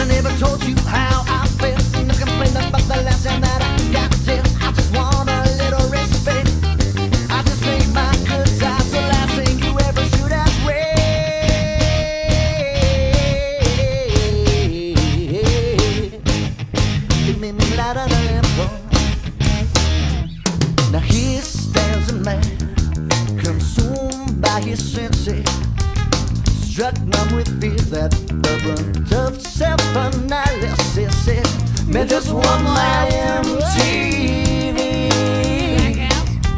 I never told you how I feel. No complain about the last time that I got to. I just want a little respect. I just think my good times the last thing you ever should have read. It made me light on a lamp. Now here stands a man, consumed by his senses, struck numb with fear that the brunt of self-analysis meant just one night MTV.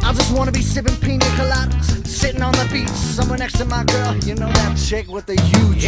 I just wanna be sipping pina coladas, sitting on the beach, somewhere next to my girl. You know that chick with the huge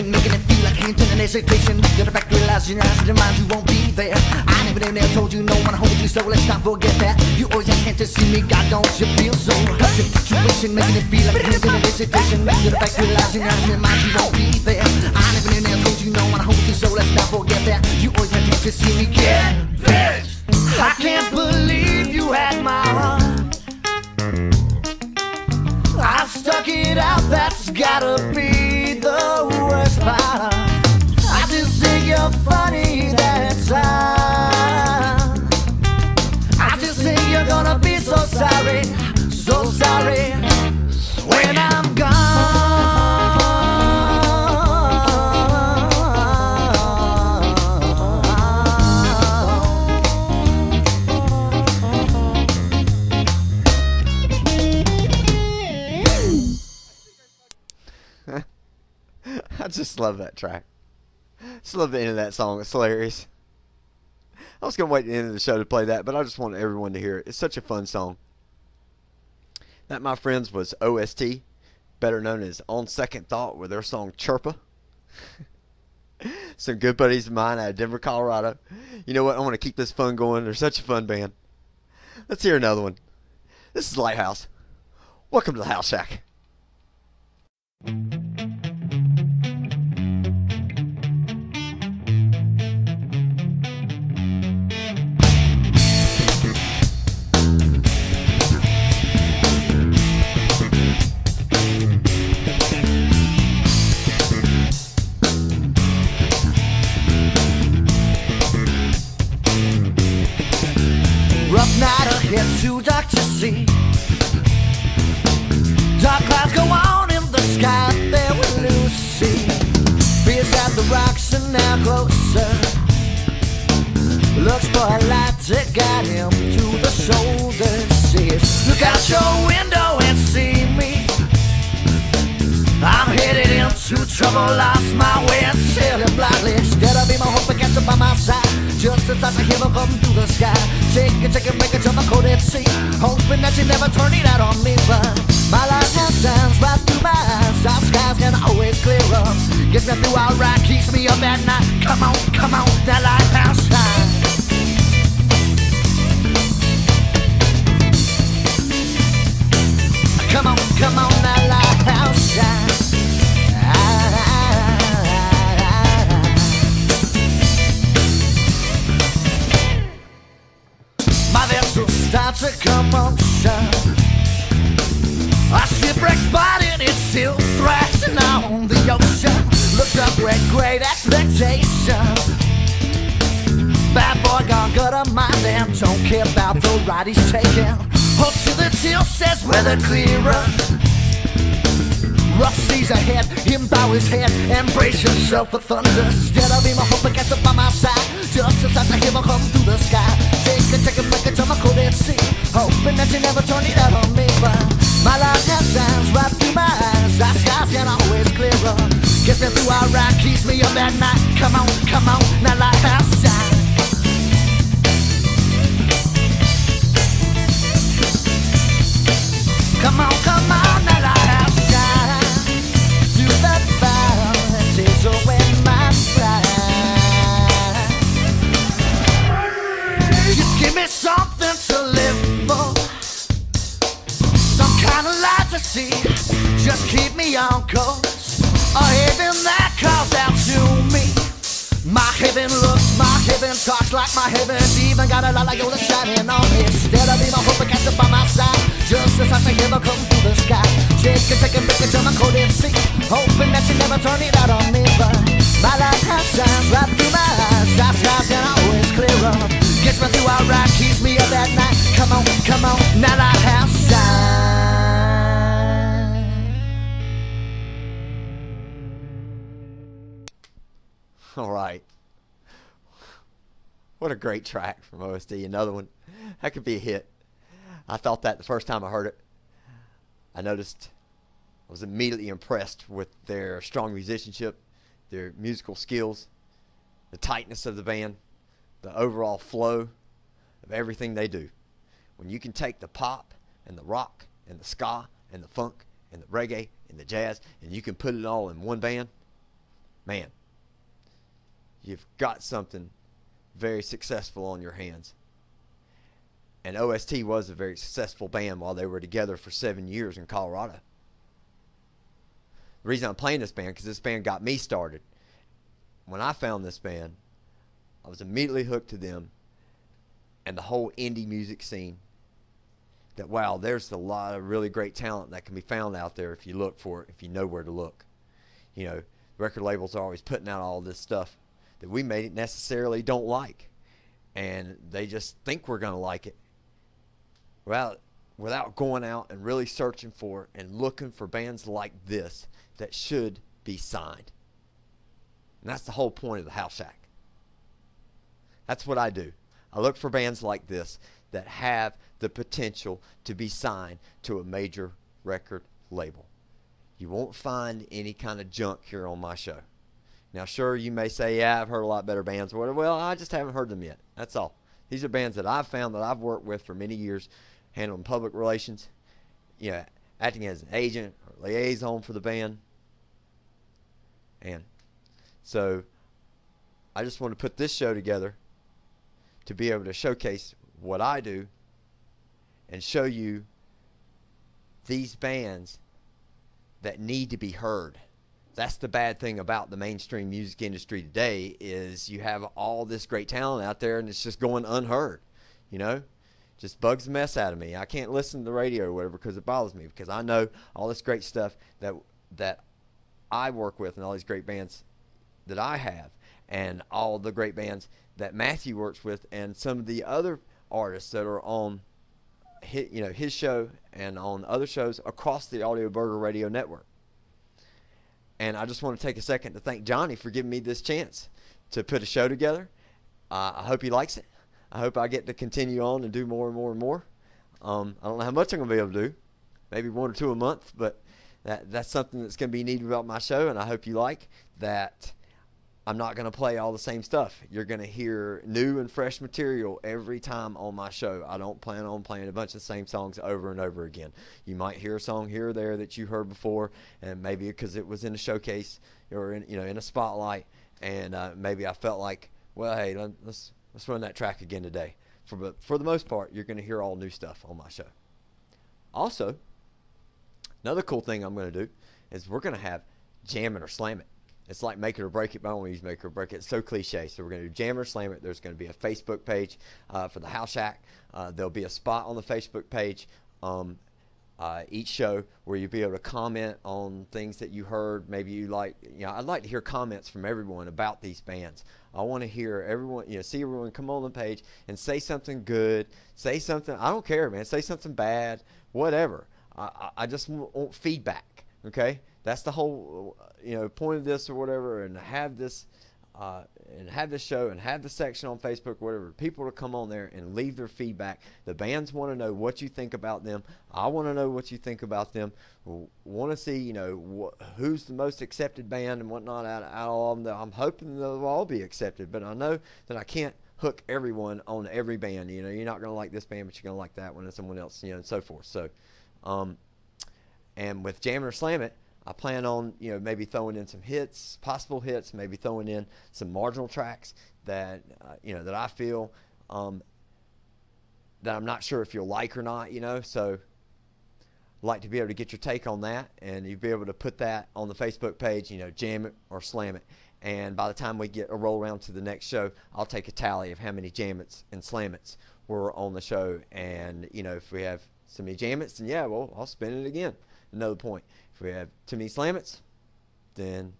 making it feel like hinting and hesitation. You're the back to realize your eyes and mind you won't be there. I never never told you no one hold you, so let's not forget that. You always have to see me, God, don't you feel so hurt? Situation making it feel like hinting and hesitation. You're the back to realize your eyes and mind you won't be there. I never never told you no one hold you, so let's not forget that. You always have to see me get bitch. I can't believe you had my heart. I stuck it out, that's gotta be the worst part. I just think you're funny, that's all. I just think you're gonna be so sorry when I'm gone. I just love that track. Just love the end of that song. It's hilarious. I was going to wait to the end of the show to play that, but I just want everyone to hear it. It's such a fun song. That, my friends, was OST, better known as On Second Thought, with their song Chirpa. Some good buddies of mine out of Denver, Colorado. You know what? I want to keep this fun going. They're such a fun band. Let's hear another one. This is Lighthouse. Welcome to the Halshack. Rough night ahead, too dark to see. Dark clouds go on in the sky up there with Lucy. Fears at the rocks are now closer. Looks for a light to guide him to the shoulder. Says, look out your window and see me. I'm headed into trouble, lost my way and sailing blindly. Instead of being my hope against it by my side, just as I hear him come through the sky. Take it, make it, jump a cold at sea, hoping that you never turn it out on me. But my light now shines right through my eyes. Dark skies can always clear up. Gets me through alright, keeps me up at night. Come on, that lighthouse shine. Come on, that lighthouse shine. My vessel starts a commotion. Our shipwreck's spotted, it's still thrashing on the ocean. Looks up with great expectation. Bad boy gone got a mind and don't care about the ride he's taking. Holds to the till, says weather clearer. Rough seas ahead, him bow his head and brace himself for thunder. Instead of him, I hope it gets up by my side. Just as I hear him come through the sky. Take it, make it, jump a cold at sea, hoping that you never turn it out on me. But my light now shines right through my eyes. Our skies can always clear up. Gets me through alright, keeps me up at night. Come on, now lighthouse shine. Come on, now lighthouse shine. Do the fire that takes away my pride. Just give me something to live for, some kind of light to see. Just keep me on course, a haven that calls out to me. My heaven looks, my heaven talks like my heaven. Even got a lot of gold shining on me. Instead of being my hope, I cast it by my side. Just as I say, heaven come through the sky. Taking pictures of my coded seat, hoping that you never turn it out on me. But my light has shines right through my eyes. That's and always clearer. Gets me through alright, keeps me up at night. Come on, now light has shine. All right. What a great track from OSD. Another one. That could be a hit. I thought that the first time I heard it. I noticed I was immediately impressed with their strong musicianship, their musical skills, the tightness of the band, the overall flow of everything they do. When you can take the pop and the rock and the ska and the funk and the reggae and the jazz and you can put it all in one band, man, you've got something very successful on your hands. And OST was a very successful band while they were together for 7 years in Colorado. The reason I'm playing this band, because this band got me started. When I found this band, I was immediately hooked to them and the whole indie music scene. That, wow, there's a lot of really great talent that can be found out there if you look for it, if you know where to look. You know, record labels are always putting out all this stuff that we may necessarily don't like, and they just think we're going to like it without going out and really searching for and looking for bands like this that should be signed. And that's the whole point of the Halshack. That's what I do. I look for bands like this that have the potential to be signed to a major record label. You won't find any kind of junk here on my show. Now, sure, you may say, yeah, I've heard a lot better bands. Well, I just haven't heard them yet. That's all. These are bands that I've found that I've worked with for many years, handling public relations, you know, acting as an agent or liaison for the band. And so I just want to put this show together to be able to showcase what I do and show you these bands that need to be heard. That's the bad thing about the mainstream music industry today, is you have all this great talent out there and it's just going unheard. You know, just bugs the mess out of me. I can't listen to the radio or whatever because it bothers me, because I know all this great stuff that I work with and all these great bands that I have and all the great bands that Matthew works with and some of the other artists that are on his show and on other shows across the AUDIOBURGER Radio Network. And I just want to take a second to thank Johnny for giving me this chance to put a show together. I hope he likes it. I hope I get to continue on and do more and more and more. I don't know how much I'm going to be able to do. Maybe 1 or 2 a month, but that's something that's going to be neat about my show, and I hope you like that. I'm not going to play all the same stuff. You're going to hear new and fresh material every time on my show. I don't plan on playing a bunch of the same songs over and over again. You might hear a song here or there that you heard before, and maybe because it was in a showcase or in a spotlight, and maybe I felt like, well, hey, let's run that track again today. For the most part, you're going to hear all new stuff on my show. Also, another cool thing I'm going to do is we're going to have Jam It or Slam It. It's like Make It or Break It, but I don't want to use Make It or Break It. It's so cliche. So we're going to do Jam It or Slam It. There's going to be a Facebook page for the Halshack. There'll be a spot on the Facebook page each show where you'll be able to comment on things that you heard. Maybe you like, I'd like to hear comments from everyone about these bands. I want to hear everyone, see everyone come on the page and say something good, say something, I don't care, man, say something bad, whatever. I just want feedback, okay? That's the whole, point of this or whatever, and have this show and have the section on Facebook, whatever. People to come on there and leave their feedback. The bands want to know what you think about them. I want to know what you think about them. Want to see, who's the most accepted band and whatnot out of all of them. I'm hoping they'll all be accepted, but I know that I can't hook everyone on every band. You're not going to like this band, but you're going to like that one and someone else, and so forth. So, and with Jam It or Slam It, I plan on, maybe throwing in some hits, possible hits, maybe throwing in some marginal tracks that, that I feel that I'm not sure if you'll like or not, So I'd like to be able to get your take on that, and you'll be able to put that on the Facebook page, Jam It or Slam It. And by the time we get a roll around to the next show, I'll take a tally of how many Jam-Its and Slam-Its were on the show. And, you know, if we have so many Jam-Its, then yeah, well, I'll spin it again. Another point. If we have too many Slam-Its, then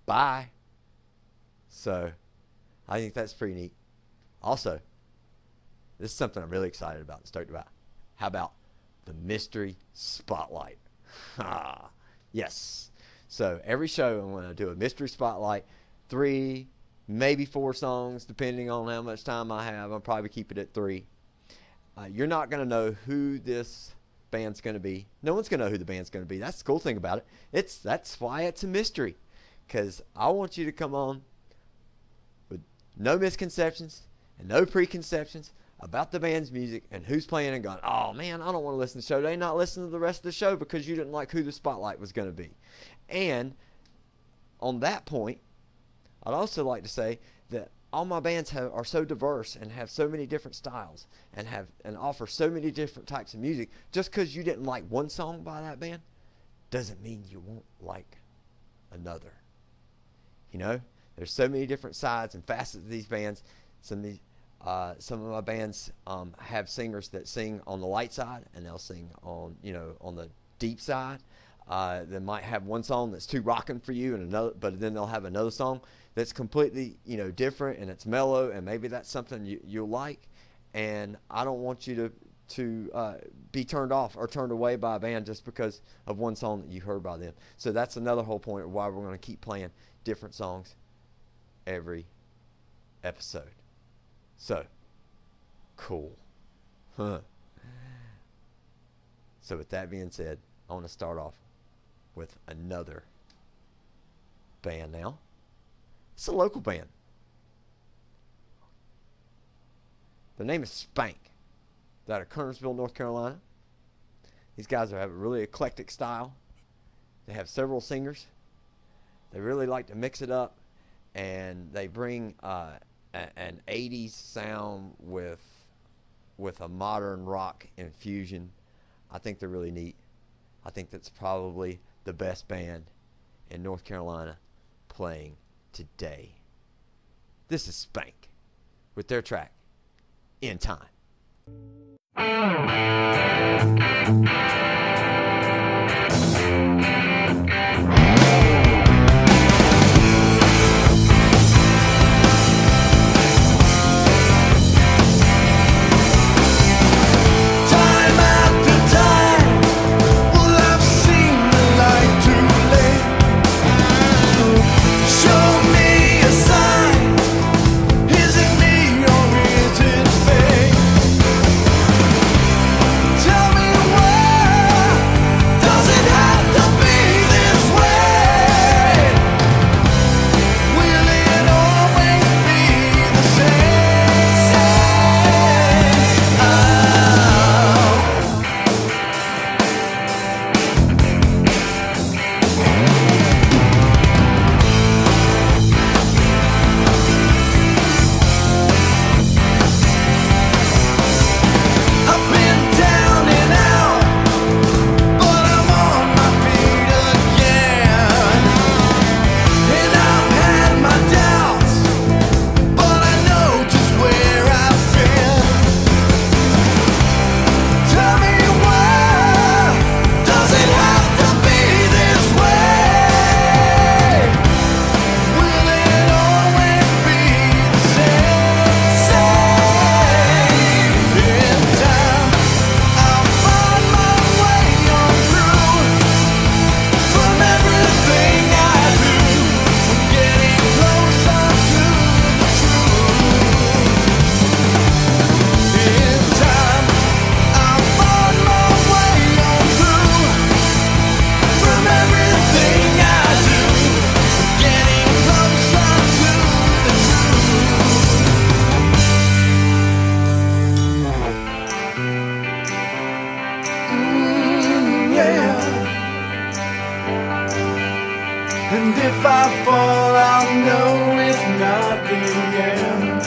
bye. So I think that's pretty neat. Also, this is something I'm really excited about and stoked about. How about the Mystery Spotlight? Yes. So every show I'm going to do a Mystery Spotlight, 3, maybe 4 songs, depending on how much time I have. I'll probably keep it at 3. You're not going to know who this band's going to be. No one's going to know who the band's going to be. That's the cool thing about it. That's why it's a mystery, because I want you to come on with no misconceptions and no preconceptions about the band's music and who's playing and going, oh man, I don't want to listen to the show. They not listen to the rest of the show because you didn't like who the spotlight was going to be. And on that point, I'd also like to say that all my bands are so diverse and have so many different styles and offer so many different types of music. Just because you didn't like one song by that band doesn't mean you won't like another. You know, there's so many different sides and facets of these bands. Some of my bands have singers that sing on the light side, and they'll sing on the deep side. They might have one song that's too rocking for you, and another, but then they'll have another song that's completely different, and it's mellow, and maybe that's something you'll like. And I don't want you to be turned off or turned away by a band just because of one song that you heard by them. So that's another whole point of why we're going to keep playing different songs every episode. So, cool. So with that being said, I want to start off with another band now. It's a local band. Their name is Spank. They're out of Kernersville, North Carolina. These guys have a really eclectic style. They have several singers. They really like to mix it up, and they bring an 80s sound with a modern rock infusion. I think they're really neat. I think that's probably the best band in North Carolina playing today. This is Spank with their track, In Time. And if I fall, I'll know it's not the end.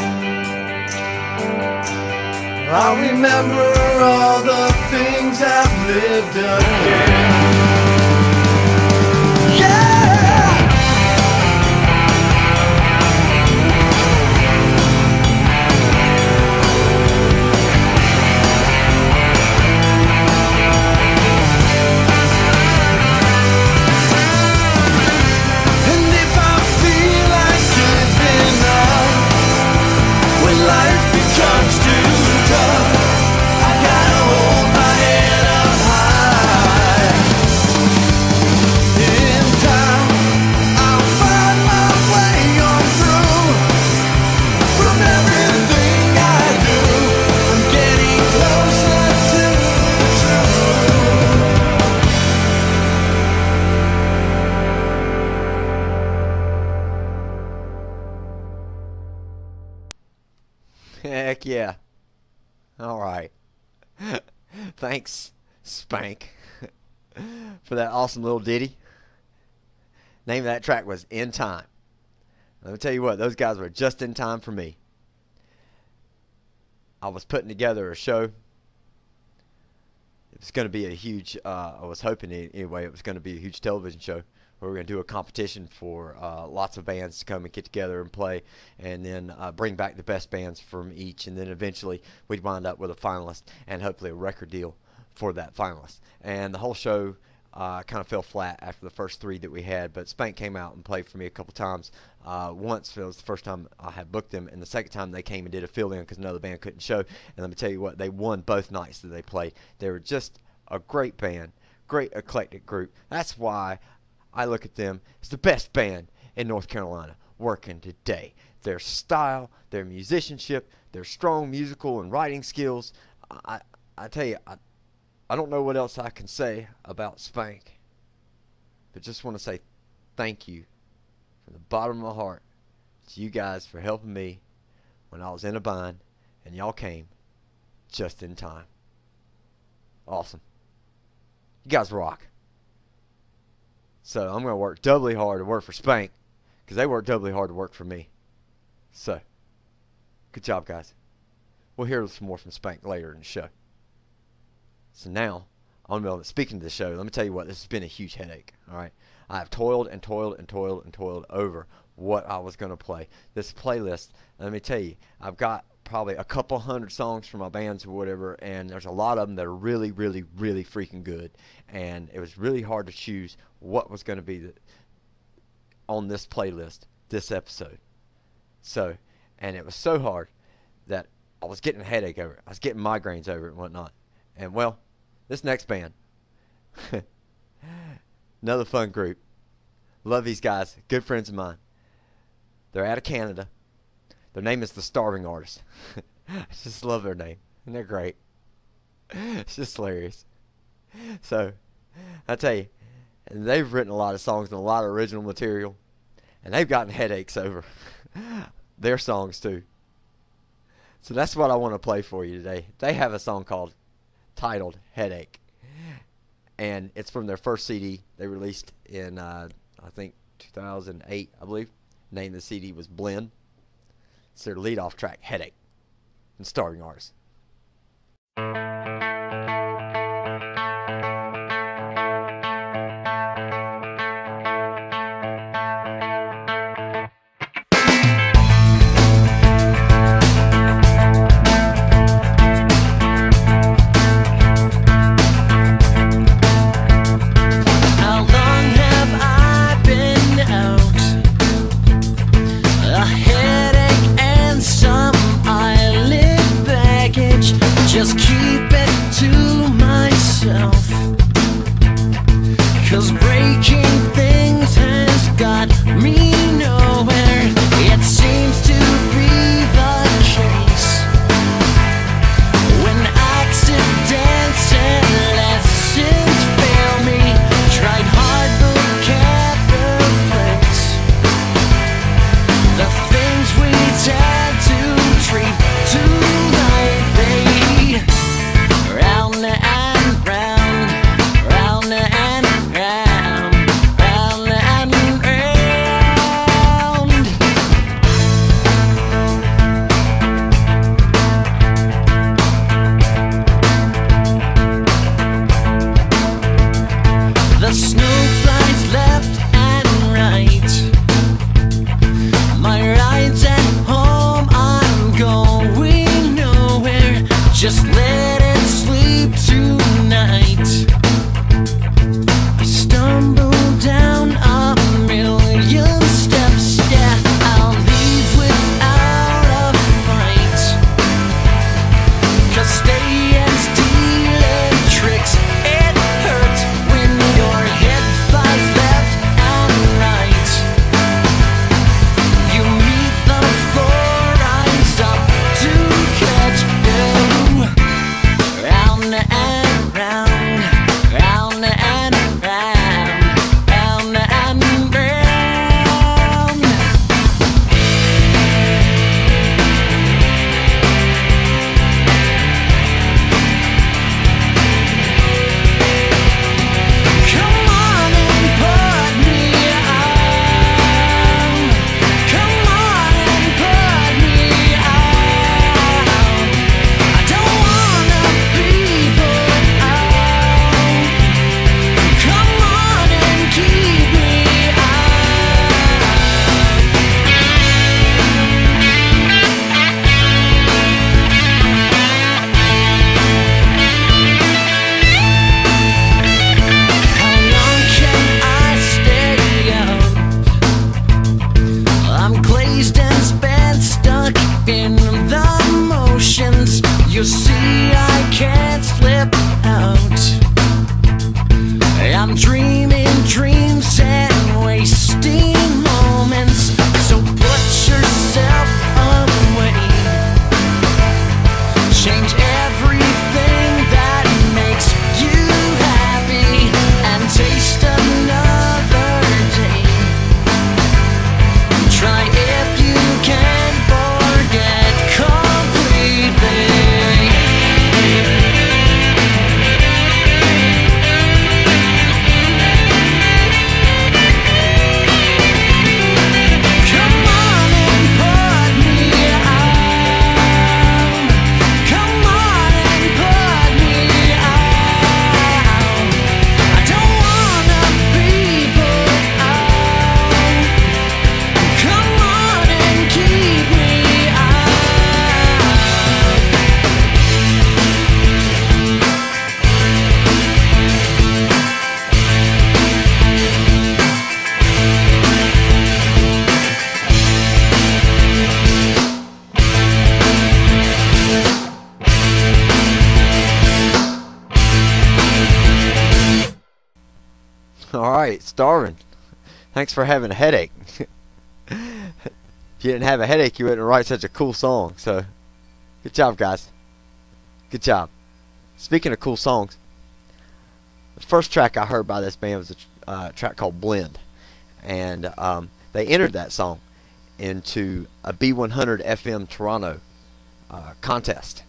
I'll remember all the things I've lived again. Yeah! Heck yeah. All right. Thanks, Spank, for that awesome little ditty. Name of that track was In Time. Let me tell you what, those guys were just in time for me. I was putting together a show. It was going to be a huge, I was hoping anyway, it was going to be a huge television show where we're going to do a competition for lots of bands to come and get together and play, and then bring back the best bands from each, and then eventually we'd wind up with a finalist and hopefully a record deal for that finalist. And the whole show kind of fell flat after the first 3 that we had, but Spank came out and played for me a couple times. Once it was the first time I had booked them, and the second time they came and did a fill-in because another band couldn't show. And let me tell you what, they won both nights that they played. They were just a great band, great eclectic group. That's why I look at them as the best band in North Carolina working today. Their style, their musicianship, their strong musical and writing skills. I tell you, I don't know what else I can say about Spank, but just want to say thank you from the bottom of my heart to you guys for helping me when I was in a bind, and y'all came just in time. Awesome. You guys rock. So I'm going to work doubly hard to work for Spank, because they work doubly hard to work for me. So, good job, guys. We'll hear some more from Spank later in the show. So now, speaking of the show, let me tell you what, this has been a huge headache, all right? I have toiled and toiled and toiled and toiled over what I was going to play. This playlist, let me tell you, I've got probably a couple hundred songs from my bands or whatever, and there's a lot of them that are really, really, really freaking good. And it was really hard to choose what was going to be on this playlist, this episode. So, and it was so hard that I was getting a headache over it. I was getting migraines over it and whatnot. And, well, this next band, another fun group. Love these guys. Good friends of mine. They're out of Canada. Their name is The Starving Artist. I just love their name. And they're great. It's just hilarious. So, I tell you, they've written a lot of songs and a lot of original material. And they've gotten headaches over their songs, too. So that's what I want to play for you today. They have a song titled Headache, and it's from their first CD they released in I think 2008, I believe. The name of the CD was Blend. It's their lead-off track, Headache, and Starving Artist. Just keep it right, Starving. Thanks for having a headache. If you didn't have a headache, you wouldn't write such a cool song. So, good job, guys. Good job. Speaking of cool songs, the first track I heard by this band was a track called Blend. And they entered that song into a B100 FM Toronto contest.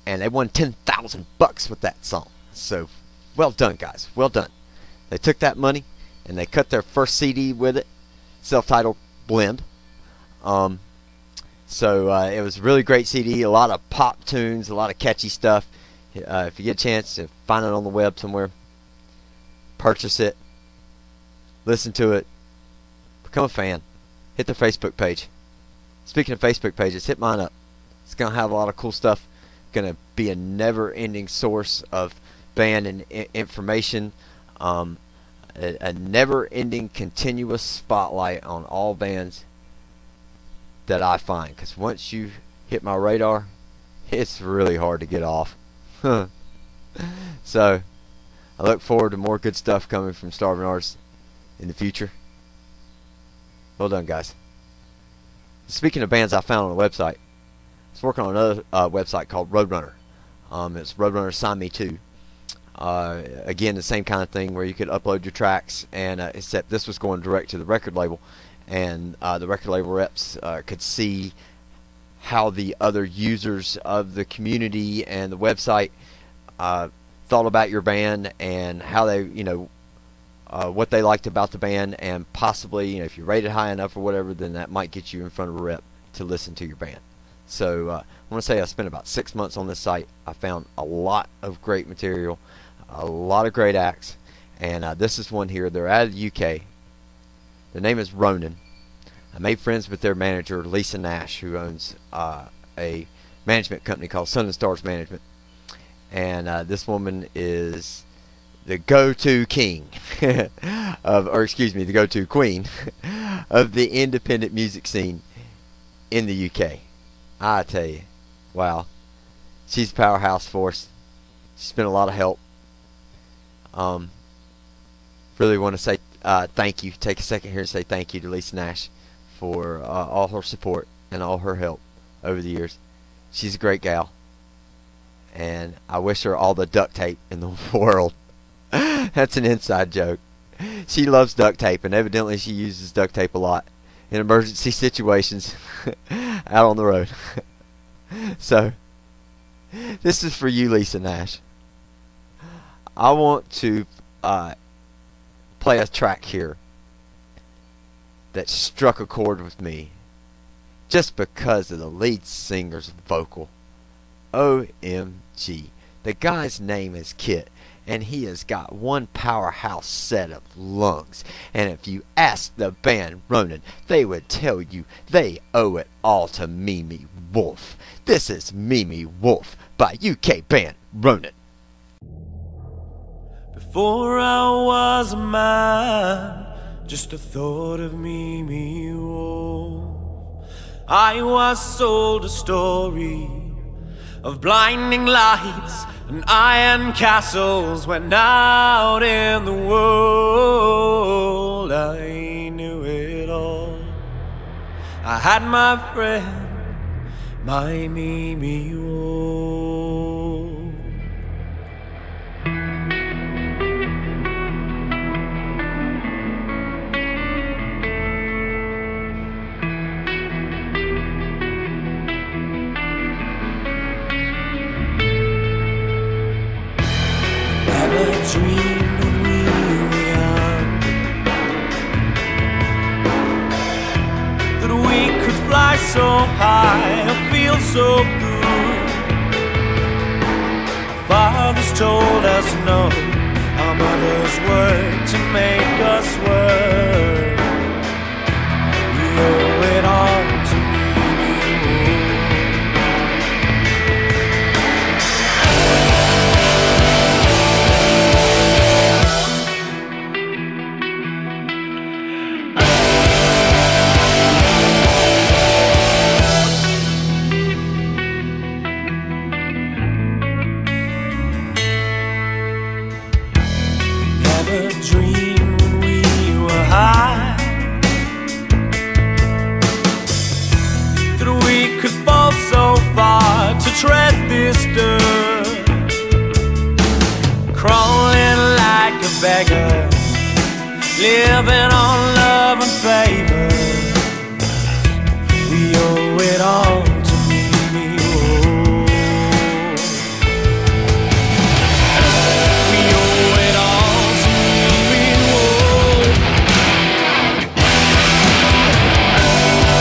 And they won $10,000 with that song. So, well done, guys. Well done. They took that money and they cut their first CD with it, self-titled Blend. So it was a really great CD, a lot of pop tunes, a lot of catchy stuff. If you get a chance to find it on the web somewhere, purchase it, listen to it, become a fan, hit their Facebook page. Speaking of Facebook pages, hit mine up. It's going to have a lot of cool stuff. Going to be a never-ending source of band and information. A never-ending continuous spotlight on all bands that I find, because once you hit my radar, it's really hard to get off. So I look forward to more good stuff coming from Starving Artists in the future. Well done, guys. Speaking of bands I found on the website, I was working on another website called ROADRUNNER. It's Roadrunner Sign Me Too. Again, the same kind of thing where you could upload your tracks, and except this was going direct to the record label, and the record label reps could see how the other users of the community and the website thought about your band, and how they, what they liked about the band, and possibly, if you rated high enough or whatever, then that might get you in front of a rep to listen to your band. So I want to say I spent about 6 months on this site. I found a lot of great material, a lot of great acts, and this is one here. They're out of the UK. Their name is Ronan. I made friends with their manager, Lisa Nash, who owns a management company called Sun and Stars Management. And this woman is the go-to king the go-to queen of the independent music scene in the UK. I tell you, wow, she's a powerhouse force. She's been a lot of help. Really want to say thank you. Take a second here and say thank you to Lisa Nash for all her support and all her help over the years. She's a great gal, and I wish her all the duct tape in the world. That's an inside joke. She loves duct tape, and evidently she uses duct tape a lot in emergency situations out on the road. So, this is for you, Lisa Nash. I want to play a track here that struck a chord with me just because of the lead singer's vocal. OMG. The guy's name is Kit, and he has got one powerhouse set of lungs. And if you ask the band Ronan, they would tell you they owe it all to Mimi Wolf. This is Mimi Wolf by UK band Ronan. Before I was a man, just a thought of Mimi Wolf, I was sold a story of blinding lights and iron castles. When out in the world I knew it all. I had my friend, my Mimi Wolf. Dreamed when we were young that we could fly so high or feel so good. Our fathers told us no, our mothers worked to make us work. We owe it all to dream when we living on love and favor. We owe it all to Mimi. We owe it all to Mimi.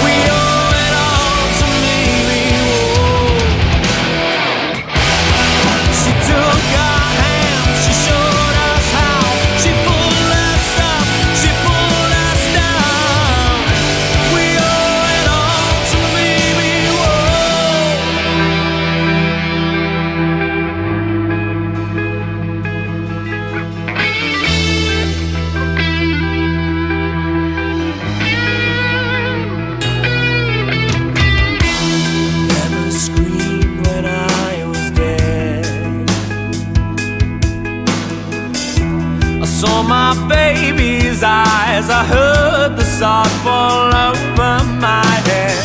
We owe it all to Mimi. She took our hands, she showed us how. She pulled us up, she pulled us down. We owe it all to Mimi. Never screamed when I was dead. I saw my baby's eyes, I heard the sod fall over my head.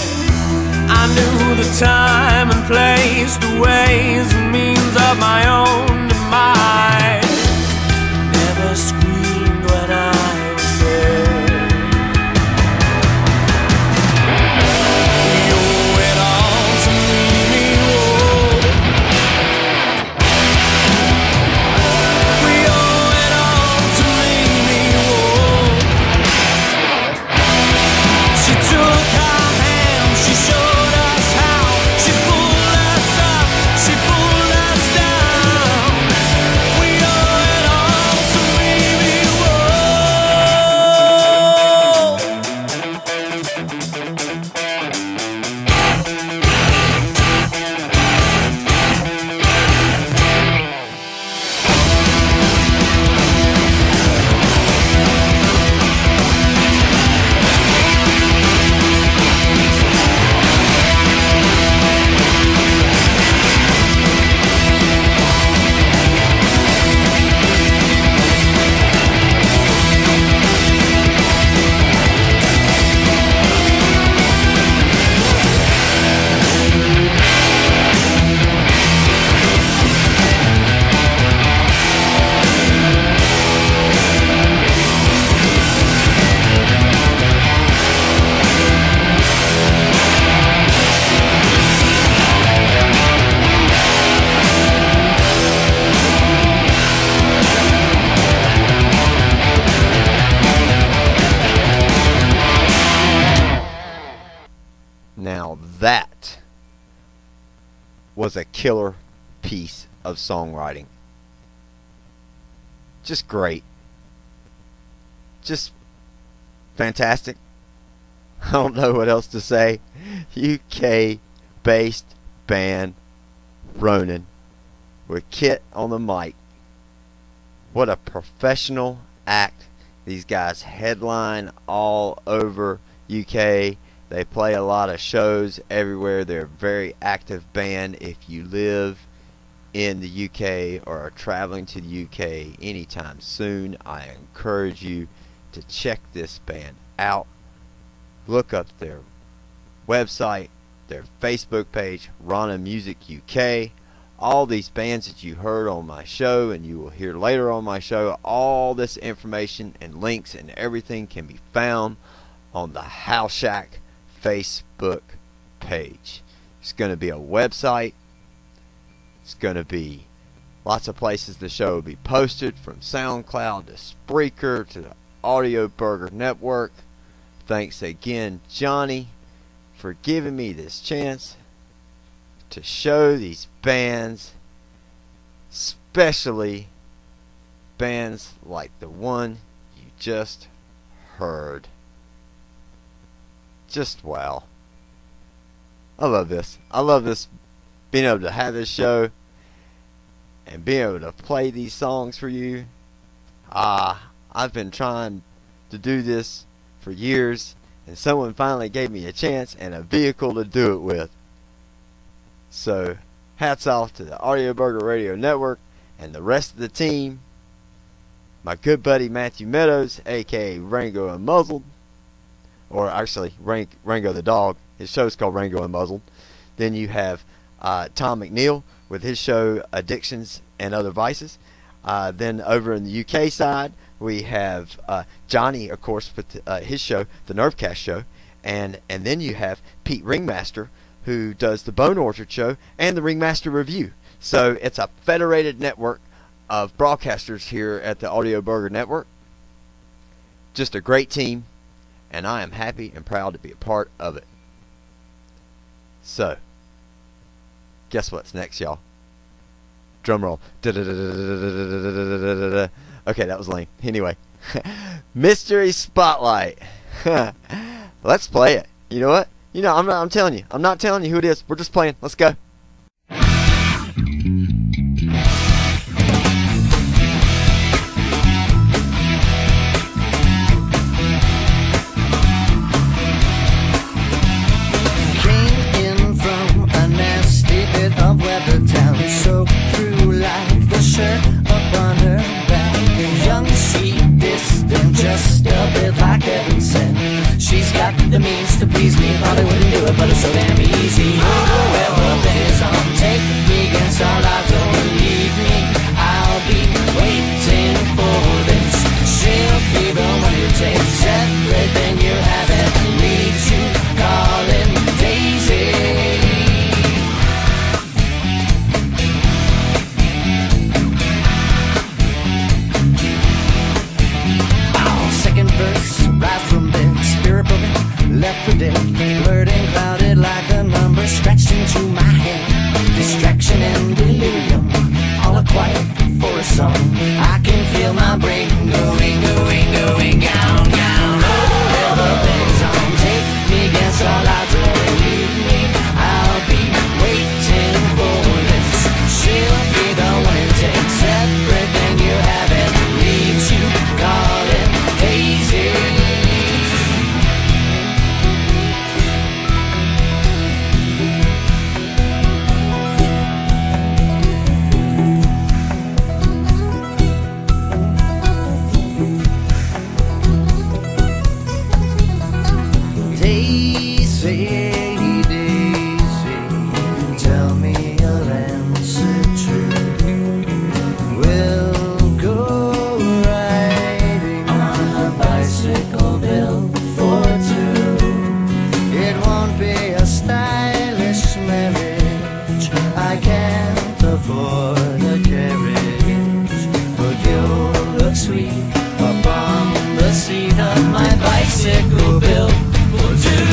I knew the time and place, the ways and means of my own demise. Never screamed when I was dead. We owe it all to Mimi. We owe it all to Mimi. She took our hands, she showed us how. She pulled us up, she pulled us down. We owe it all to Mimi. Now that was a killer piece of songwriting. Just great. Just fantastic. I don't know what else to say. UK based band Ronan with Kit on the mic. What a professional act. These guys headline all over UK. They play a lot of shows everywhere. They're a very active band. If you live in the UK or are traveling to the UK anytime soon, I encourage you to check this band out. Look up their website, their Facebook page, Rana Music UK. All these bands that you heard on my show and you will hear later on my show, all this information and links and everything can be found on the Halshack Facebook page. It's going to be a website. It's going to be lots of places the show will be posted, from SoundCloud to Spreaker to the AUDIOBURGER Network. Thanks again, Johnny, for giving me this chance to show these bands, especially bands like the one you just heard. Just wow. I love this. I love this, being able to have this show and being able to play these songs for you. I've been trying to do this for years, and someone finally gave me a chance and a vehicle to do it with. So, hats off to the AUDIOBURGER Radio Network and the rest of the team. My good buddy Matthew Meadows, aka Rango Unmuzzled, or actually Rango the dog. His show's called Rango Unmuzzled. Then you have Tom McNeil with his show Addictions and Other Vices. Then over in the UK side, We have Johnny, of course, with his show, the Nervecast Show. And then you have Pete Ringmaster, who does the Bone Orchard Show and the Ringmaster Review. So it's a federated network of broadcasters here at the Audio Burger Network. Just a great team, and I am happy and proud to be a part of it. So, guess what's next, y'all? Drum roll. Okay, that was lame. Anyway, Mystery Spotlight. Let's play it. You know what? You know, I'm telling you. I'm not telling you who it is. We're just playing. Let's go. Of weather town, soaked through like the shirt upon her back. Young, sweet, distant, just a bit like heaven sent. She's got the means to please me, probably wouldn't do it, but it's so damn easy. Whoever plays on, take me against all odds, don't leave me. I'll be waiting for this. She'll be the one who takes everything you have and leaves you calling Daisy. Verse, rise from bed, spirit broken, left for dead, blurred and clouded like a number scratched into my head. Distraction and delirium, all are quiet for a song. I can feel my brain going down. Whoever plays on, take me against all odds or leave me. I'll be waiting for this. She'll be the one who takes everything you have and leaves you calling Daisy. Bicycle built for two.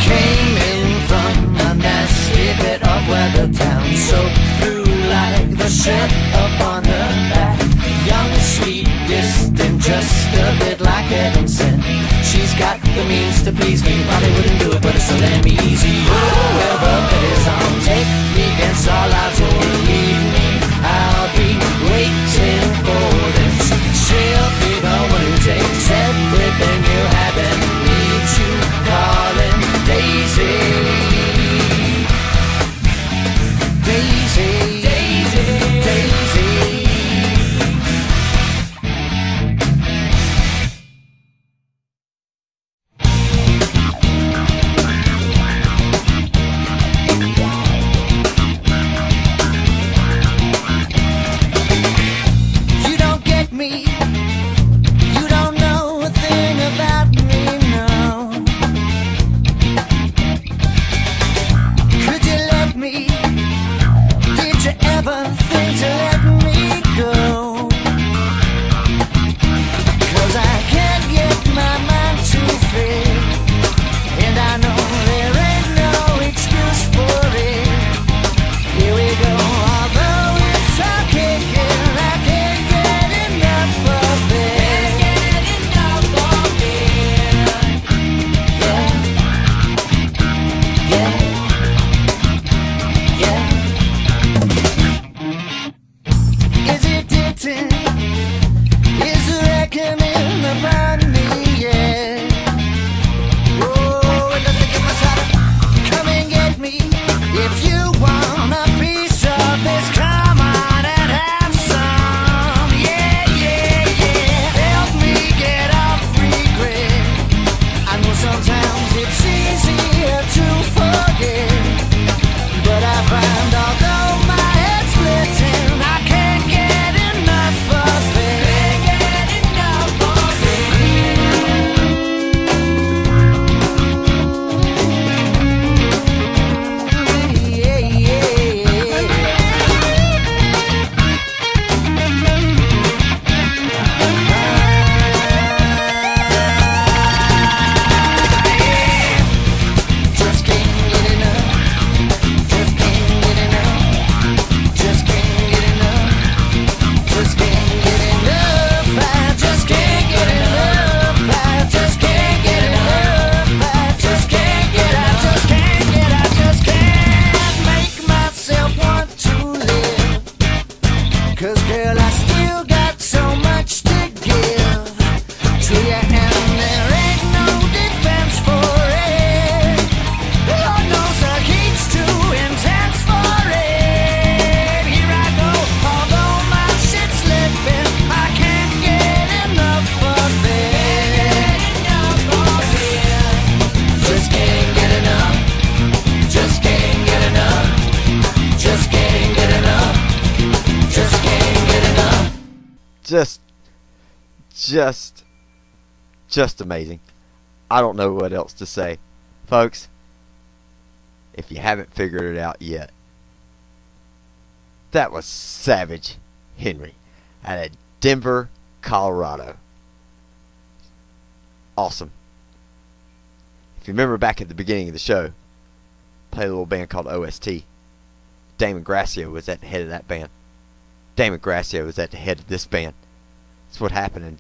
Came in from a nasty bit of weather town, soaked through like the shirt upon her back. Young, sweet, distant, just a bit like heaven sent. She's got the means to please me, probably wouldn't do it, but it's so damn easy. Whoever plays on, take me against all odds or leave me. I'll be waiting for this. She'll be the one who takes everything you have and leaves you calling Daisy. Daisy, Daisy, Daisy. just amazing. I don't know what else to say. Folks, if you haven't figured it out yet, that was Savage Henry out of Denver, Colorado. Awesome. If you remember back at the beginning of the show, played a little band called OST. Damon Gracio was at the head of that band. Damon Gracio was at the head of this band. That's what happened in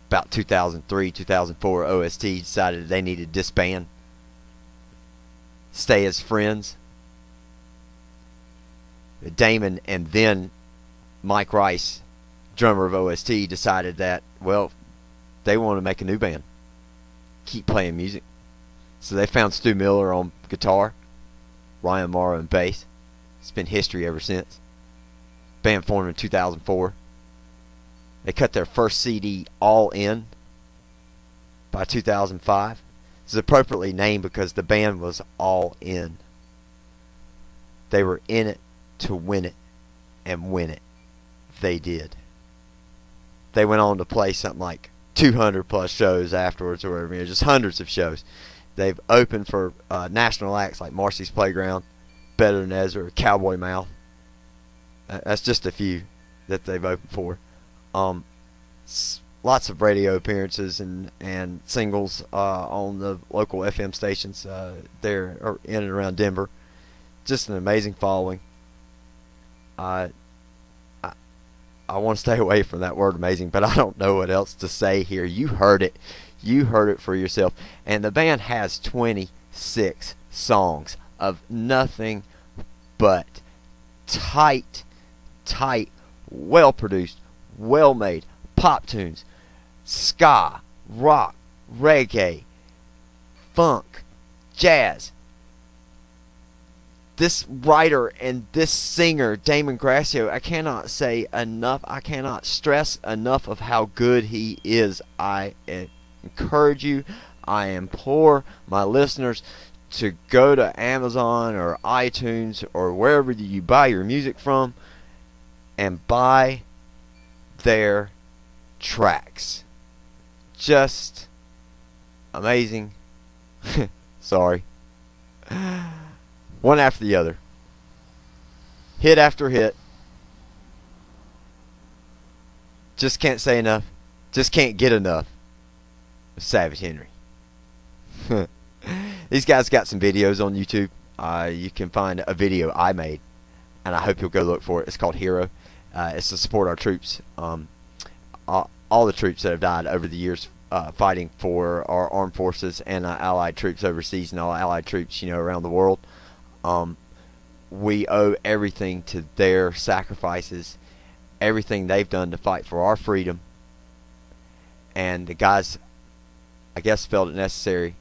about 2003, 2004. OST decided they needed to disband, stay as friends. Damon and then Mike Rice, drummer of OST, decided that, well, they want to make a new band, keep playing music. So they found Stu Miller on guitar, Ryan Morrow on bass. It's been history ever since. Band formed in 2004. They cut their first CD, All In, by 2005. It's appropriately named because the band was all in. They were in it to win it, and win it they did. They went on to play something like 200 plus shows afterwards, or whatever, just hundreds of shows. They've opened for national acts like Marcy's Playground, Better Than Ezra, Cowboy Mouth. That's just a few that they've opened for. Lots of radio appearances and singles on the local FM stations there or in and around Denver. Just an amazing following. I want to stay away from that word amazing, but I don't know what else to say here. You heard it. You heard it for yourself. And the band has 26 songs of nothing but tight, well-produced, well-made pop tunes, ska, rock, reggae, funk, jazz. This writer and this singer, Damon Gracio, I cannot say enough. I cannot stress enough of how good he is. I encourage you, I implore my listeners to go to Amazon or iTunes or wherever you buy your music from and buy their tracks. Just amazing. Sorry. One after the other. Hit after hit. Just can't say enough. Just can't get enough of Savage Henry. These guys got some videos on YouTube. You can find a video I made, and I hope you'll go look for it. It's called Hero. It's to support our troops. All the troops that have died over the years fighting for our armed forces and allied troops overseas and all allied troops, around the world. We owe everything to their sacrifices, everything they've done to fight for our freedom. And the guys, I guess, felt it necessary.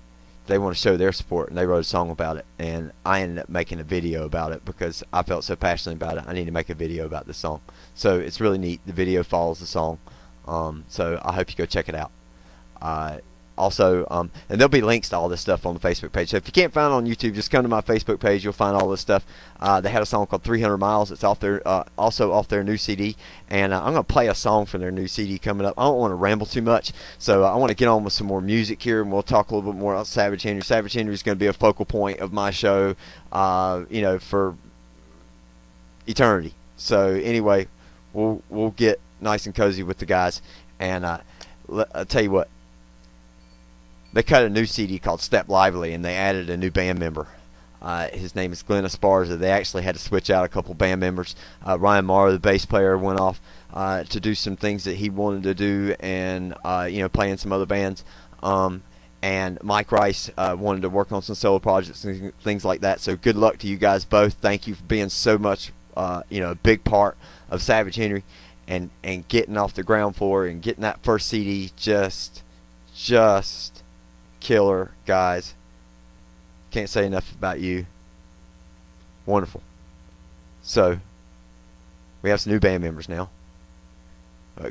They want to show their support, and they wrote a song about it. And I ended up making a video about it because I felt so passionate about it. I need to make a video about this song. So it's really neat. The video follows the song. So I hope you go check it out. Also, and there'll be links to all this stuff on the Facebook page. So if you can't find it on YouTube, just come to my Facebook page. You'll find all this stuff. They had a song called 300 Miles. It's off their, also off their new CD. And I'm going to play a song from their new CD coming up. I don't want to ramble too much, so I want to get on with some more music here, and we'll talk a little bit more about Savage Henry. Savage Henry is going to be a focal point of my show, for eternity. So anyway, we'll get nice and cozy with the guys. And I'll tell you what. They cut a new CD called Step Lively, and they added a new band member. His name is Glenn Esparza. They actually had to switch out a couple band members. Ryan Morrow, the bass player, went off to do some things that he wanted to do and, play in some other bands. And Mike Rice wanted to work on some solo projects and things like that. So good luck to you guys both. Thank you for being so much, a big part of Savage Henry and getting off the ground floor and getting that first CD just killer, guys. Can't say enough about you. Wonderful. So we have some new band members now.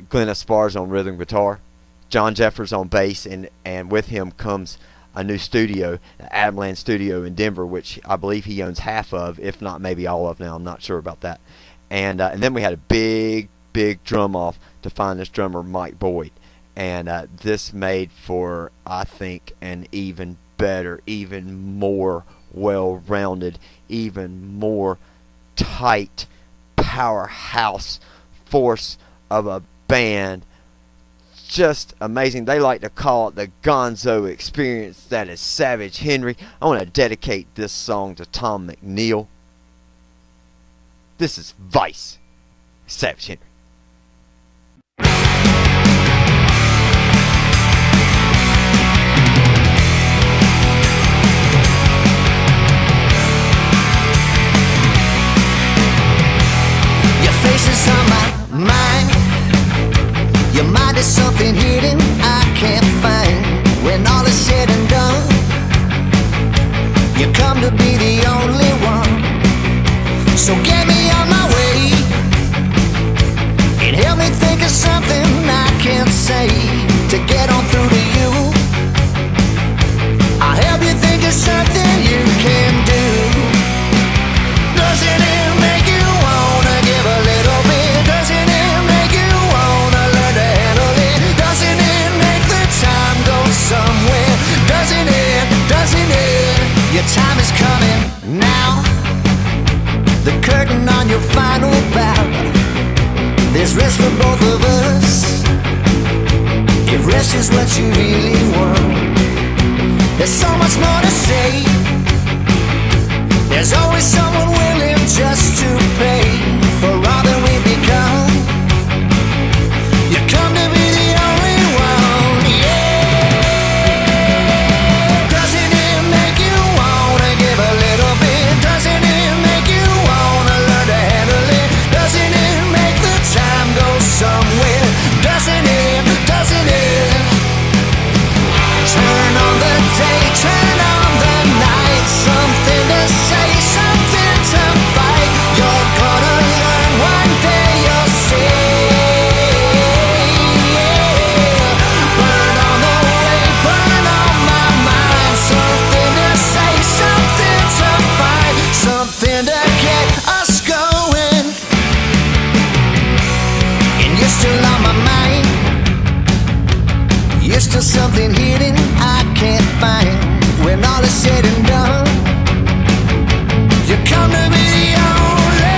Glenn Esparza on rhythm guitar, John Jeffers on bass, and with him comes a new studio, Adamland Studio in Denver, which I believe he owns half of, if not maybe all of now. I'm not sure about that. And then we had a big big drum off to find this drummer, Mike Boyd. And this made for, I think, an even better, even more well-rounded, even more tight powerhouse force of a band. Just amazing. They like to call it the Gonzo experience. That is Savage Henry. I want to dedicate this song to Tom McNeil. This is Vice, Savage Henry. Your face is on my mind. Your mind is something hidden I can't find. When all is said and done, you come to be the only one. So get me on my way and help me think of something I can't say to get on through to you. I'll help you think of something you can do. Doesn't it make you wanna give a little bit? Doesn't it make you wanna learn to handle it? Doesn't it make the time go somewhere? Doesn't it? Doesn't it? Your time is coming now. The curtain on your final bow. There's rest for both of us, if rest is what you really want. There's so much more to say. There's always someone willing just to pay for all that we become. You come to be the only one, yeah. Doesn't it make you wanna give a little bit? Doesn't it make you wanna learn to handle it? Doesn't it make the time go somewhere? Doesn't it? Doesn't it? Turn on the day, turn on the night. Something to say, something to fight. You're gonna learn one day, you'll see. Burn on the way, burn on my mind. Something to say, something to fight. Something to get us going. And you're still on my mind. You're still something hidden I can't find. When all is said and done, you come to be the only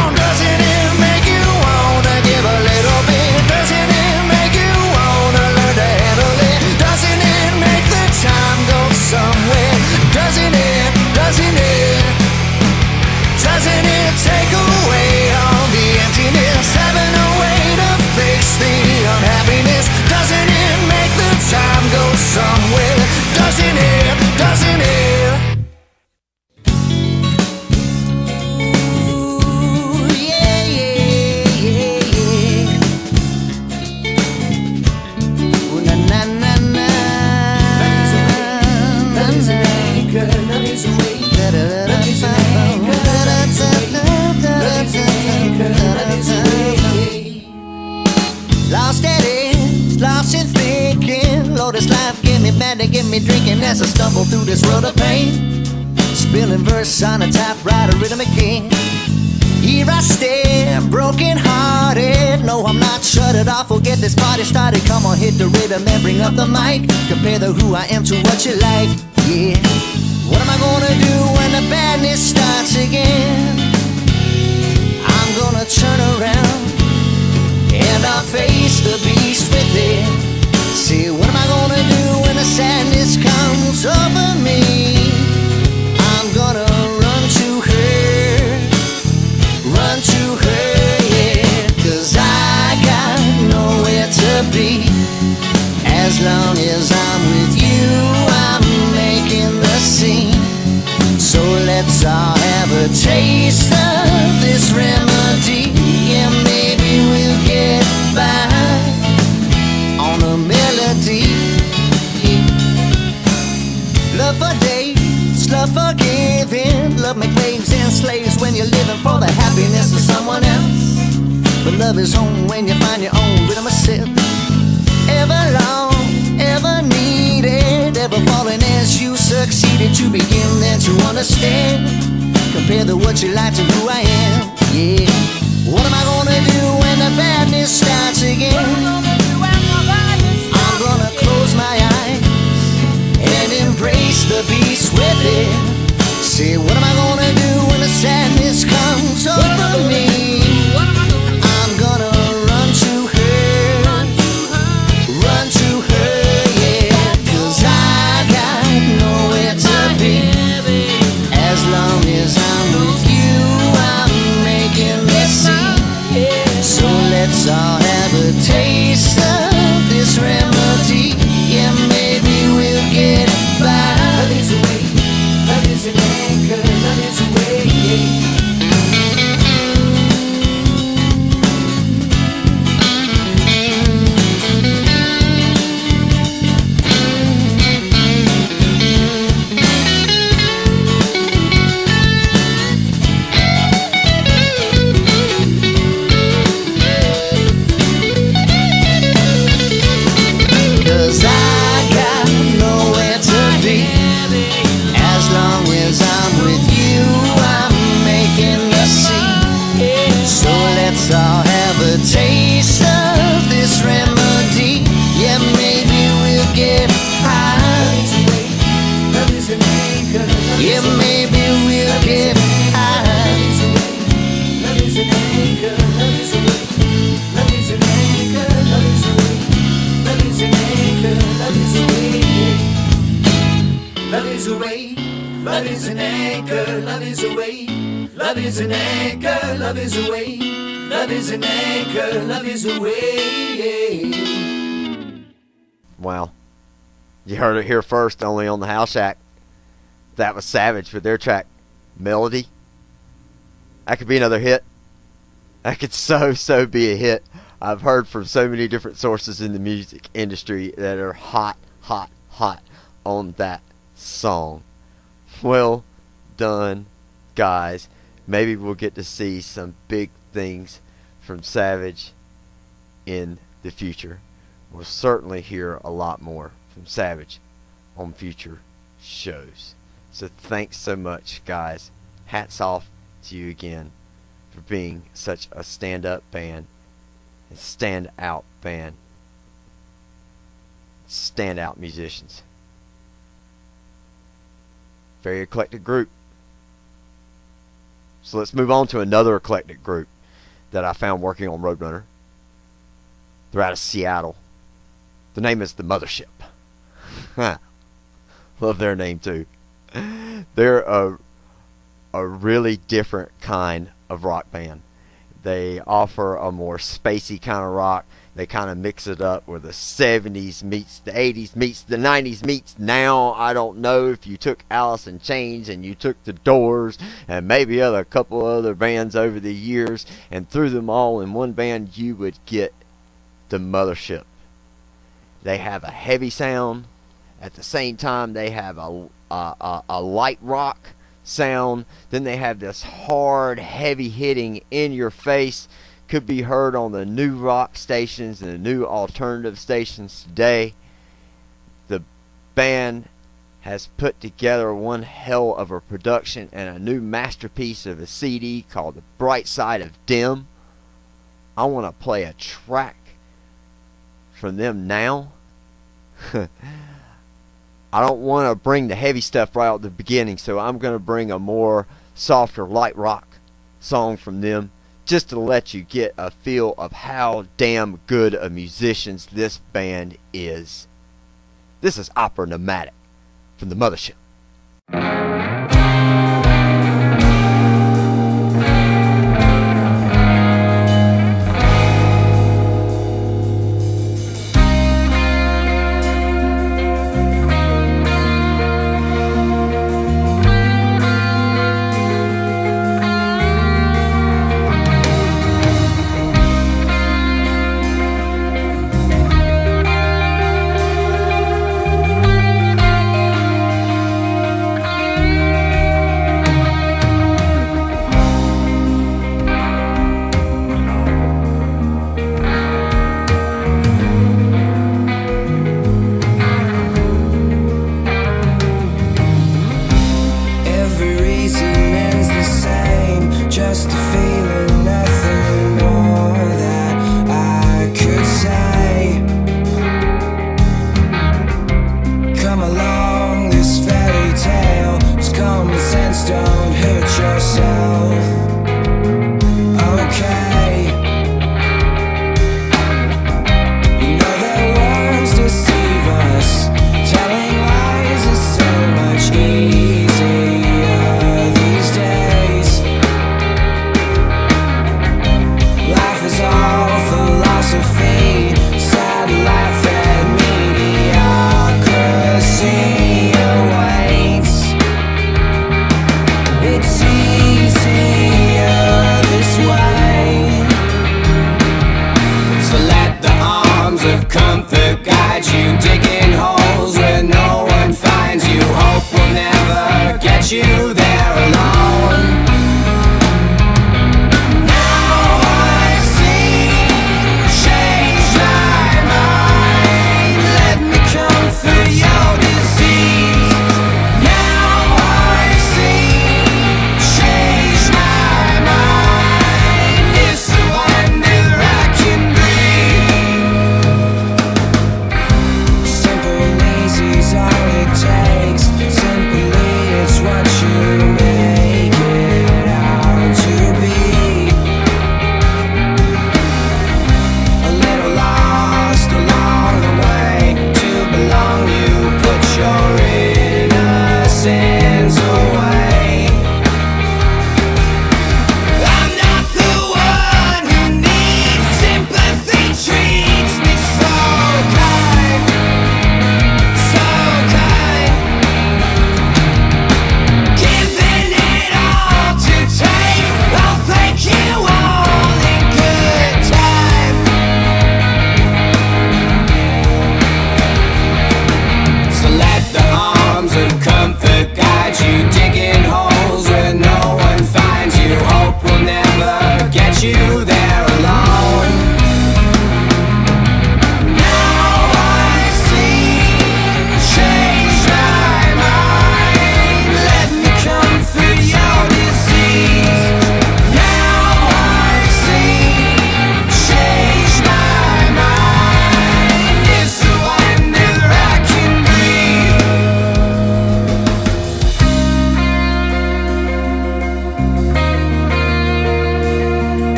one. Doesn't it make you wanna give a little bit? Doesn't it make you wanna learn to handle it? Doesn't it make the time go somewhere? Doesn't it? Doesn't it? Doesn't it take away all the emptiness? Having a way to fix the unhappiness. Doesn't it make the time go somewhere? Doesn't it? Doesn't it? Ooh, yeah, yeah, yeah, yeah. Ooh, na na na na. Love is an anchor, love is a way. Love is an anchor, love is a way. Lost at it, lost in thinking. Lord, this life give me bad to give me drinking as I stumble through this road of pain. Spilling verse on a typewriter, rhythm again. Here I stand, broken hearted. No, I'm not shut it off, we'll get this party started. Come on, hit the rhythm and bring up the mic. Compare the who I am to what you like, yeah. What am I gonna do when the badness starts again? I'm gonna turn around and I'll face the beast within. See, what am I gonna do when the sadness comes over me? I'm gonna run to her, yeah. 'Cause I got nowhere to be. As long as I'm with you, I'm making the scene. So let's all have a taste of this remedy, and maybe we'll get by on a melody. Love for days, love for giving. Love make waves and slaves when you're living for the happiness of someone else. But love is home when you find your own rhythm of self. Ever long, ever needed, ever falling as you succeeded. You begin then to understand. Compare the what you like to who I am, yeah. What am I gonna do when the badness starts again? I'm gonna close my eyes and embrace the beast with it. Say, what am I gonna do when the sadness comes over me? I'm gonna run to her, yeah. 'Cause I got nowhere to be. As long as I'm with you, I'm making this scene. So let's all have a taste of this remedy. Yeah, maybe we'll get by. Love is a way, love is an anchor, love is a way, yeah. Taste of this remedy. Yeah, maybe we'll get high. Love is an anchor. Yeah, maybe we'll get high. Love is an anchor. Love is a way. Love is an anchor. Love is a way. Love is an anchor. Love is a way. Love is a way. Love is an anchor. Love is a way. Love is an anchor. Love is a way. Love is an anchor, love is a way. Wow. You heard it here first, only on the Halshack. That was Savage with their track, Melody. That could be another hit. That could so be a hit. I've heard from so many different sources in the music industry that are hot on that song. Well done, guys. Maybe we'll get to see some big things from Savage in the future. We'll certainly hear a lot more from Savage on future shows. So thanks so much, guys. Hats off to you again for being such a stand-up band and stand-out band. Stand-out musicians. Very eclectic group. So let's move on to another eclectic group that I found working on Roadrunner. They're out of Seattle. The name is The Mothership. Love their name too. They're a really different kind of rock band. They offer a more spacey kind of rock. They kind of mix it up where the 70s meets the 80s meets the 90s meets now. I don't know if you took Alice in Chains and you took the Doors and maybe a couple other bands over the years and threw them all in one band, you would get The Mothership. They have a heavy sound. At the same time, they have a light rock sound. Then they have this hard, heavy hitting in your face. Could be heard on the new rock stations and the new alternative stations today. The band has put together one hell of a production and a new masterpiece of a CD called The Bright Side of Dim. I want to play a track from them now. I don't want to bring the heavy stuff right out at the beginning, so I'm going to bring a more softer light rock song from them, just to let you get a feel of how damn good of musicians this band is. This is Opera Nomadic from The Mothership.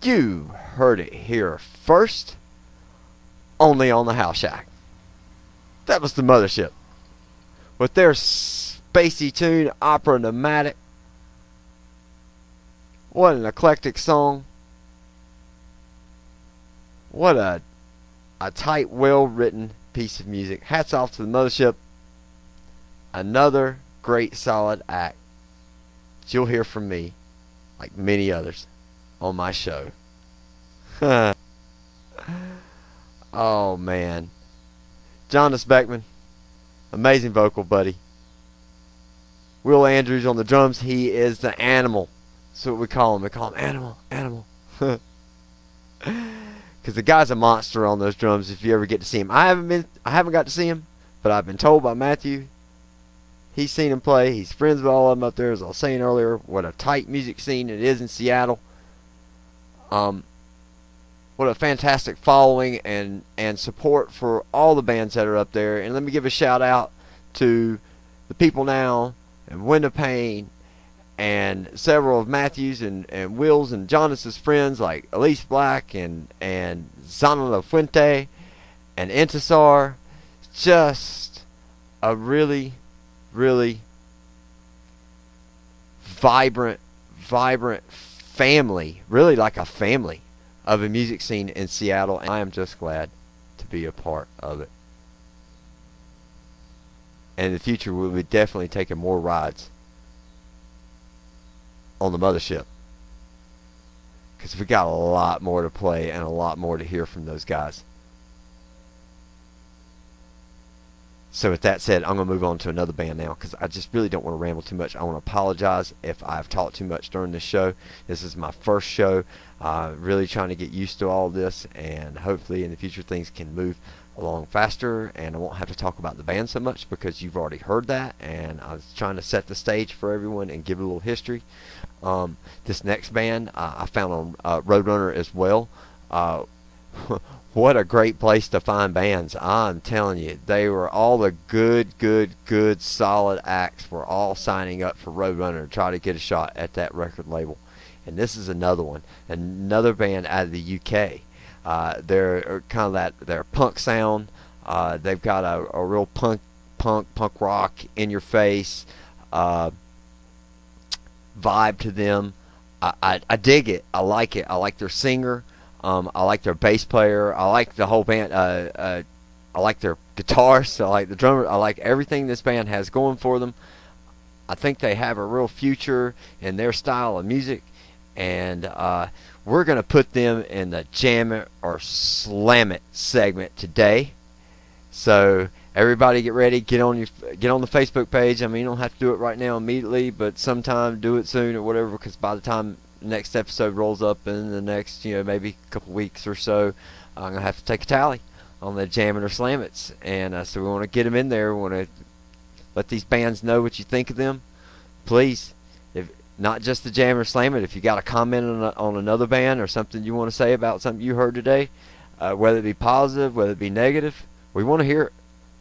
You heard it here first, only on the Halshack. That was the Mothership with their spacey tune, Opera Nomadic. What an eclectic song. What a tight, well-written piece of music. Hats off to the Mothership. Another great, solid act that you'll hear from me, like many others, on my show. Oh, man. Jonas Beckman, amazing vocal buddy. Will Andrews on the drums. He is the animal. That's what we call him. We call him Animal. Because the guy's a monster on those drums if you ever get to see him. I haven't got to see him, but I've been told by Matthew he's seen him play. He's friends with all of them up there, as I was saying earlier. What a tight music scene it is in Seattle. What a fantastic following and support for all the bands that are up there. And let me give a shout out to the People Now and Window Pane and several of Matthew's and Will's and Jonas's friends like Elise Black and Zana La Fuente and Intisar. Just a really, really vibrant family, really like a family of a music scene in Seattle, and I am just glad to be a part of it. And in the future, we'll be definitely taking more rides on the Mothership, because we got a lot more to play and a lot more to hear from those guys. So with that said, I'm going to move on to another band now, because I just really don't want to ramble too much. I want to apologize if I've talked too much during this show. This is my first show. Really trying to get used to all this, and hopefully in the future things can move along faster, and I won't have to talk about the band so much because you've already heard that, and I was trying to set the stage for everyone and give a little history. This next band I found on ROADRUNNER as well. What a great place to find bands. I'm telling you, they were all the good, solid acts were all signing up for ROADRUNNER to try to get a shot at that record label. And this is another one, another band out of the UK. They're kind of their punk sound. They've got a real punk rock, in your face vibe to them. I dig it. I like it. I like their singer. I like their bass player. I like the whole band. I like their guitars. I like the drummer. I like everything this band has going for them. I think they have a real future in their style of music, and we're going to put them in the Jam It or Slam It segment today. So everybody get ready. Get on the Facebook page. I mean, you don't have to do it right now immediately, but sometime do it soon or whatever, because by the time next episode rolls up in the next, maybe a couple weeks or so, I'm gonna have to take a tally on the Jam It or Slam It's, and so we want to get them in there. We want to let these bands know what you think of them. Please, if not just the Jam It or Slam It, if you got a comment on another band or something you want to say about something you heard today, whether it be positive, whether it be negative, we want to hear it.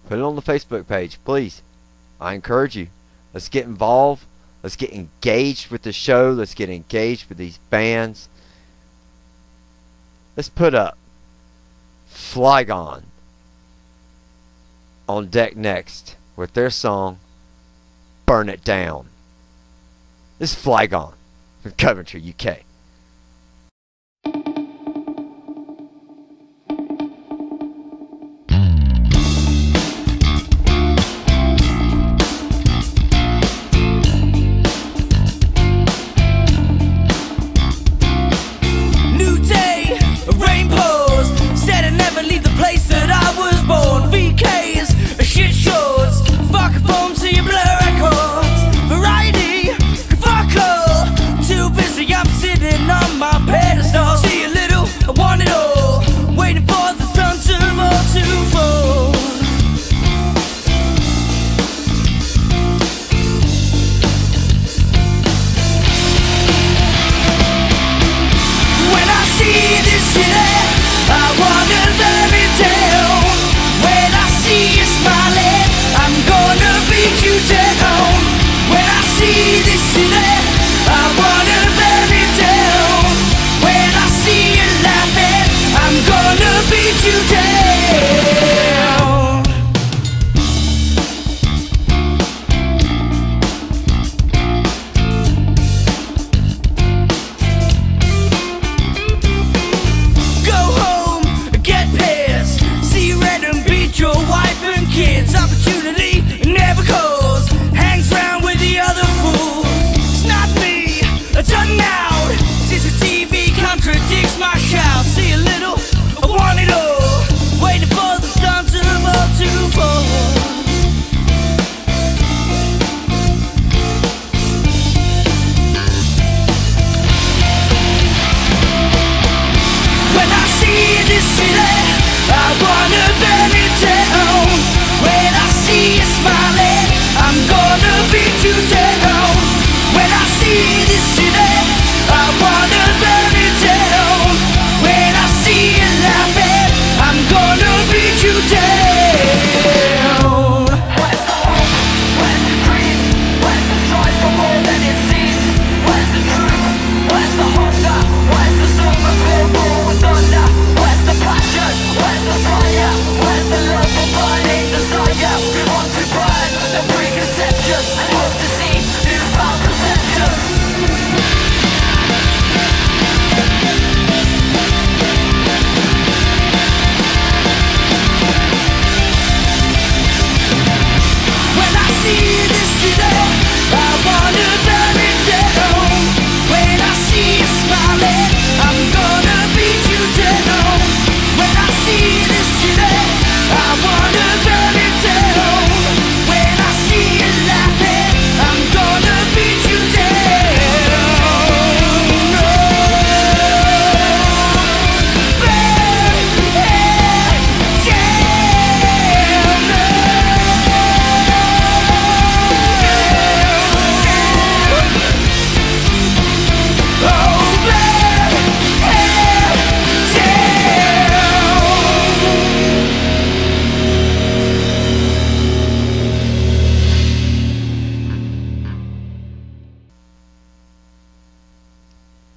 Put it on the Facebook page, please. I encourage you. Let's get involved. Let's get engaged with the show. Let's get engaged with these bands. Let's put up Flygon on deck next with their song Burn It Down. This is Flygon from Coventry, UK. Too busy, I'm sitting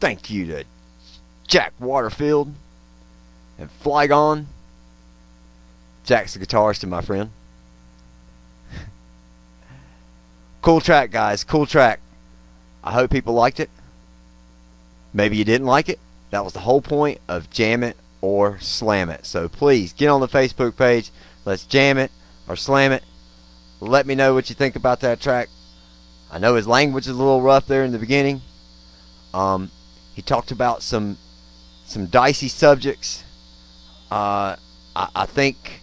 Thank you to Jack Waterfield and Flygon. Jack's the guitarist, my friend. Cool track, guys. Cool track. I hope people liked it. Maybe you didn't like it. That was the whole point of Jam It or Slam It. So please get on the Facebook page. Let's jam it or slam it. Let me know what you think about that track. I know his language is a little rough there in the beginning. He talked about some dicey subjects. I think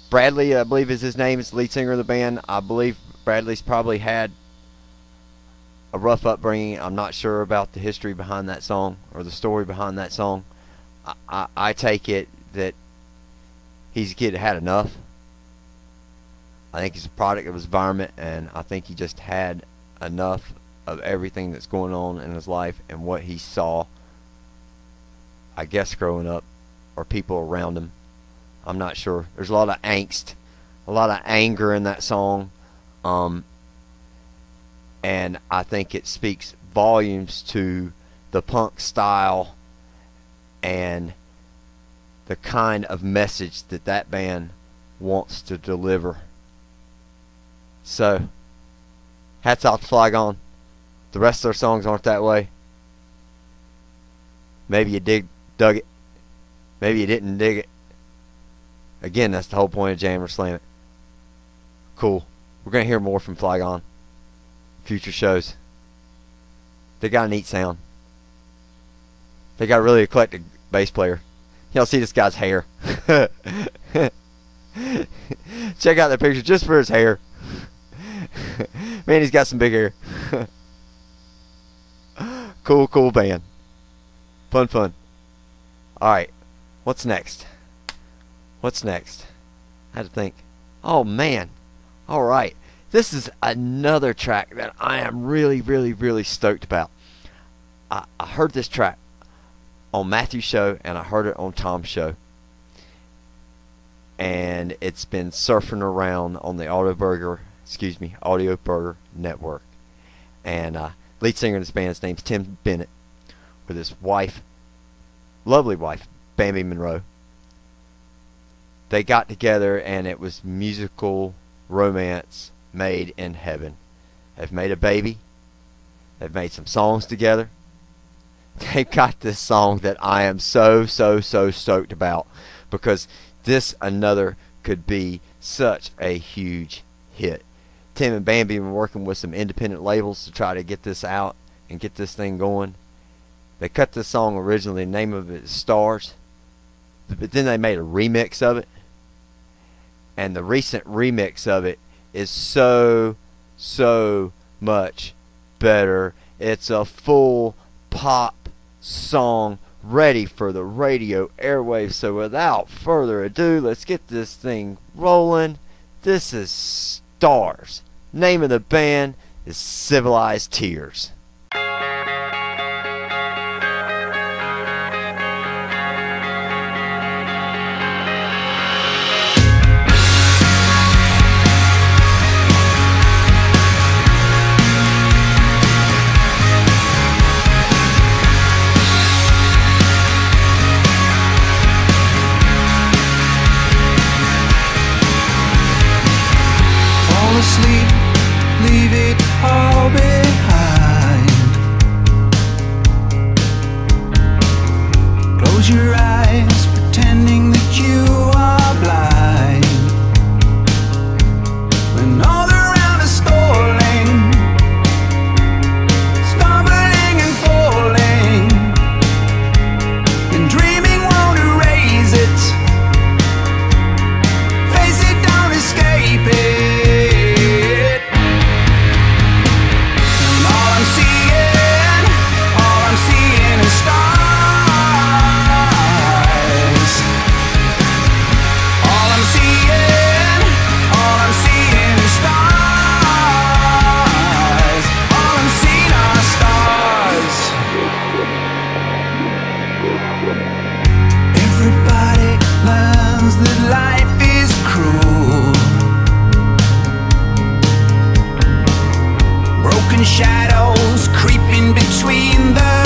Bradley, I believe is his name, is the lead singer of the band. I believe Bradley's probably had a rough upbringing. I'm not sure about the history behind that song or the story behind that song. I take it that he's a kid that had enough. I think he's a product of his environment, and I think he just had enough of everything that's going on in his life and what he saw, I guess, growing up, or people around him. I'm not sure. There's a lot of angst, a lot of anger in that song, and I think it speaks volumes to the punk style and the kind of message that that band wants to deliver. So, hats off to Flygon. The rest of their songs aren't that way. Maybe you dug it. Maybe you didn't dig it. Again, that's the whole point of Jam or Slam It. Cool. We're going to hear more from Flygon. Future shows. They got a neat sound. They got a really eclectic bass player. Y'all see this guy's hair. Check out that picture just for his hair. Man, he's got some big hair. Cool band. Fun. Alright, what's next? I had to think. Oh man. Alright, this is another track that I am really stoked about. I heard this track on Matthew's show, and I heard it on Tom's show. And it's been surfing around on the AUDIOBURGER network. And lead singer in this band, his name's Tim Bennett, with his wife, lovely wife, Bambi Monroe. They got together, and it was musical romance made in heaven. They've made a baby. They've made some songs together. They've got this song that I am so stoked about, because this another could be such a huge hit. Tim and Bambi have been working with some independent labels to try to get this out and get this thing going. They cut this song originally, the name of it is Stars, but then they made a remix of it, and the recent remix of it is so much better. It's a full pop song ready for the radio airwaves. So without further ado, let's get this thing rolling. This is Stars. Name of the band is Civilized Tears. Asleep, leave it all behind. Close your eyes, pretending that you are blind. When all around is stalling, stumbling and falling, and dreaming won't erase it. Face it, don't escape it. Shadows creeping between the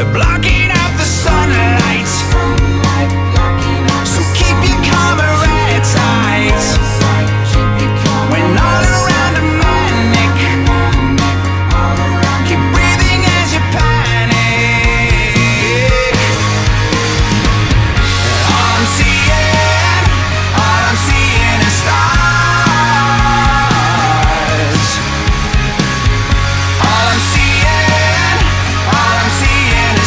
They're blocking out the sunlight. So keep your camera tight. When all around are manic, keep breathing as you panic. All I'm seeing is stars. All I'm seeing is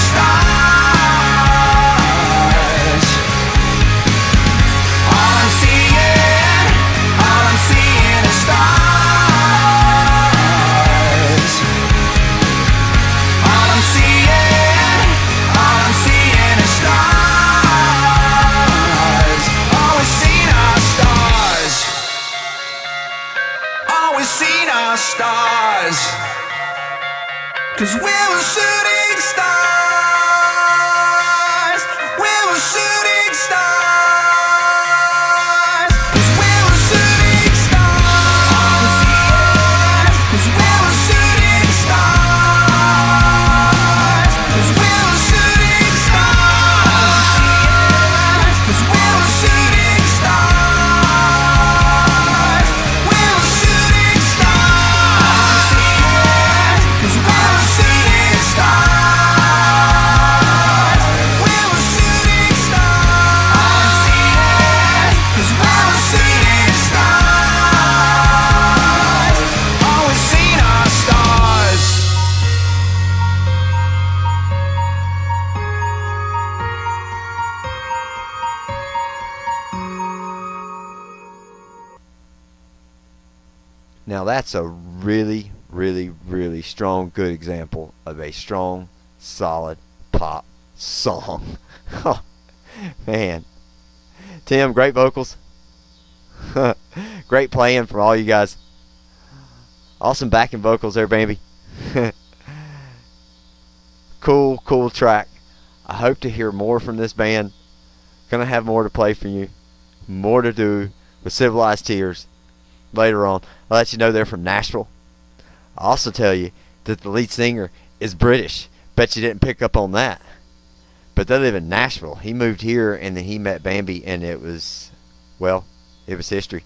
stars. All I'm seeing is stars. All I'm seeing is stars. Always seen our stars. Always seen our stars. 'Cause we were shooting stars. We were shooting stars. 'Cause we were shooting stars. 'Cause we were shooting stars. 'Cause we were shooting stars. 'Cause we were shooting stars. We were shooting stars. 'Cause we were shooting stars. We were shooting stars. 'Cause we were shooting stars. Always seen our stars. Now that's a really, really, really strong, good example of a strong, solid pop song. Oh, man. Tim, great vocals. Great playing from all you guys. Awesome backing vocals there, baby. Cool track. I hope to hear more from this band. Gonna have more to play for you. More to do with Civilized Tears later on. I'll let you know they're from Nashville. I'll also tell you that the lead singer is British. Bet you didn't pick up on that. But they live in Nashville. He moved here and then he met Bambi, and it was, well, it was history.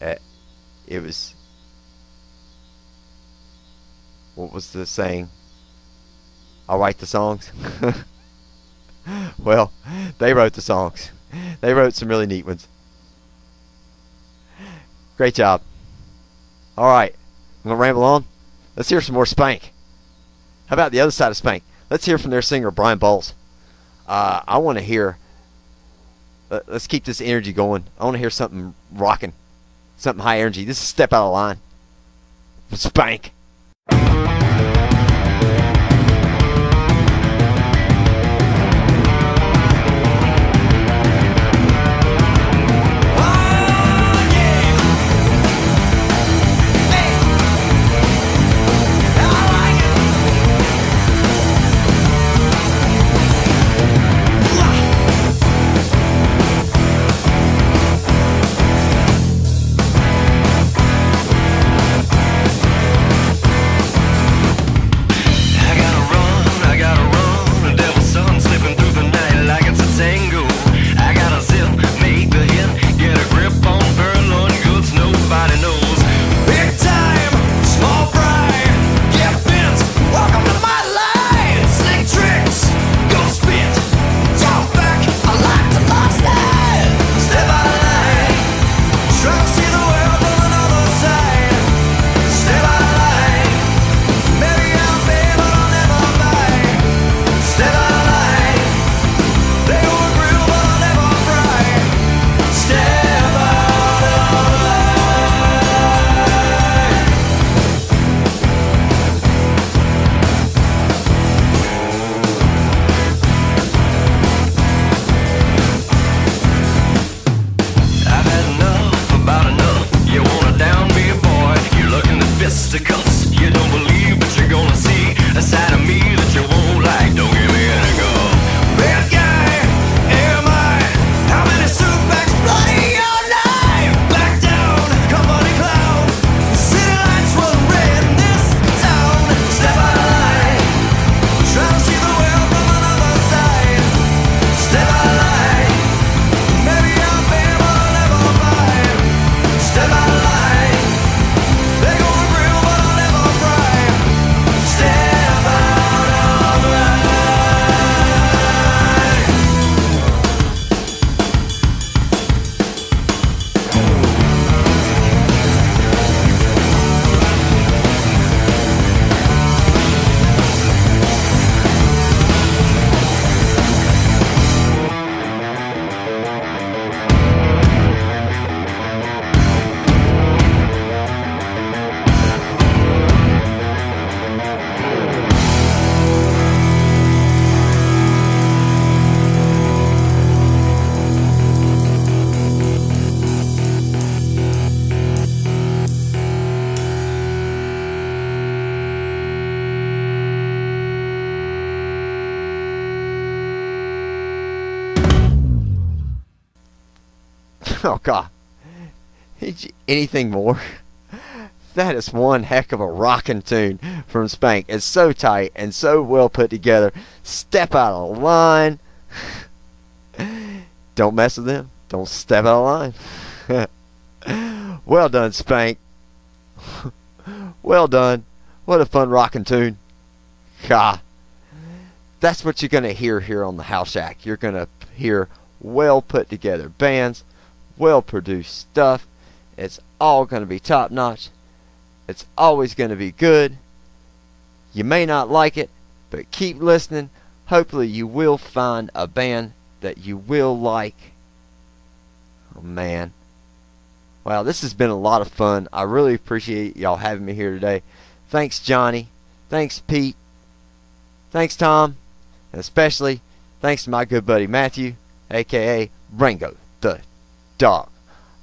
It was, what was the saying? I'll write the songs. Well, they wrote the songs. They wrote some really neat ones. Great job. Alright, I'm going to ramble on. Let's hear some more Spank. How about the other side of Spank? Let's hear from their singer, Brian Bowles. I want to hear, let's keep this energy going. I want to hear something rocking, something high energy. This is Step Out of Line from Spank. Oh, God. Anything more? That is one heck of a rockin' tune from Spank. It's so tight and so well put together. Step out of line. Don't mess with them. Don't step out of line. Well done, Spank. Well done. What a fun rockin' tune. God. That's what you're going to hear here on the Halshack. You're going to hear well put together bands, well produced stuff. It's all going to be top notch. It's always going to be good. You may not like it, but keep listening. Hopefully you will find a band that you will like. Oh, man. Wow, this has been a lot of fun. I really appreciate y'all having me here today. Thanks, Johnny. Thanks, Pete. Thanks, Tom. And especially thanks to my good buddy Matthew, a.k.a. Rango the Dog.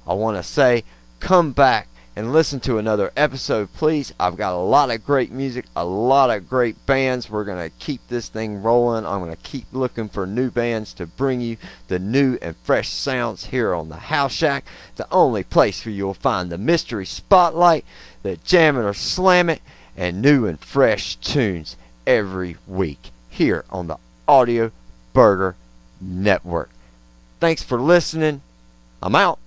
I want to say, come back and listen to another episode, please. I've got a lot of great music, a lot of great bands. We're going to keep this thing rolling. I'm going to keep looking for new bands to bring you the new and fresh sounds here on the Halshack, the only place where you'll find the mystery spotlight, the jam it or slam it, and new and fresh tunes every week here on the Audio Burger Network. Thanks for listening. I'm out.